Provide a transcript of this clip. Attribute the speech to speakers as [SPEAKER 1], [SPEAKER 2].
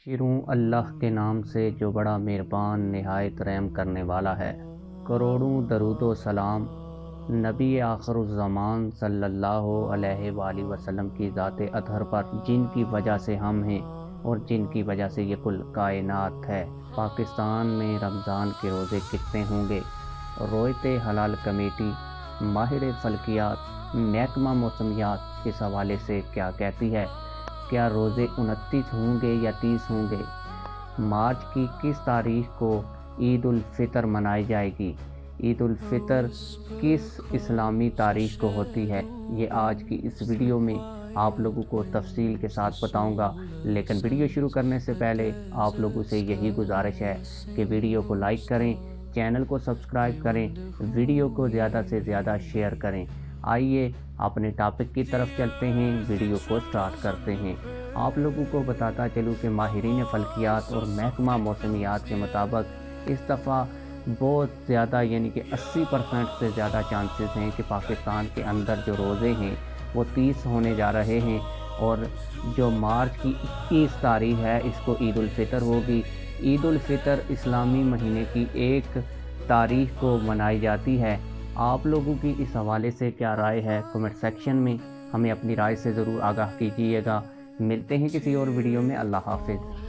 [SPEAKER 1] شروع اللہ کے نام سے جو بڑا مہربان نہایت رحم کرنے والا ہے۔ کروڑوں درود و سلام نبی آخر الزمان صلی اللہ علیہ وآلہ وسلم کی ذات اطہر پر، جن کی وجہ سے ہم ہیں اور جن کی وجہ سے یہ کل کائنات ہے۔ پاکستان میں رمضان کے روزے کتنے ہوں گے؟ رویت ہلال کمیٹی ماہر فلکیات محکمہ موسمیات اس حوالے سے کیا کہتی ہے؟ کیا روزے 29 ہوں گے یا 30 ہوں گے؟ مارچ کی کس تاریخ کو عید الفطر منائی جائے گی؟ عید الفطر کس اسلامی تاریخ کو ہوتی ہے؟ یہ آج کی اس ویڈیو میں آپ لوگوں کو تفصیل کے ساتھ بتاؤں گا، لیکن ویڈیو شروع کرنے سے پہلے آپ لوگوں سے یہی گزارش ہے کہ ویڈیو کو لائک کریں، چینل کو سبسکرائب کریں، ویڈیو کو زیادہ سے زیادہ شیئر کریں۔ آئیے اپنے ٹاپک کی طرف چلتے ہیں، ویڈیو کو سٹارٹ کرتے ہیں۔ آپ لوگوں کو بتاتا چلوں کہ ماہرین فلکیات اور محکمہ موسمیات کے مطابق اس دفعہ بہت زیادہ یعنی کہ 80% سے زیادہ چانسز ہیں کہ پاکستان کے اندر جو روزے ہیں وہ 30 ہونے جا رہے ہیں، اور جو مارچ کی 21 تاریخ ہے اس کو عید الفطر ہوگی۔ عید الفطر اسلامی مہینے کی 1 تاریخ کو منائی جاتی ہے۔ آپ لوگوں کی اس حوالے سے کیا رائے ہے؟ کمنٹ سیکشن میں ہمیں اپنی رائے سے ضرور آگاہ کیجیے گا۔ ملتے ہیں کسی اور ویڈیو میں۔ اللہ حافظ۔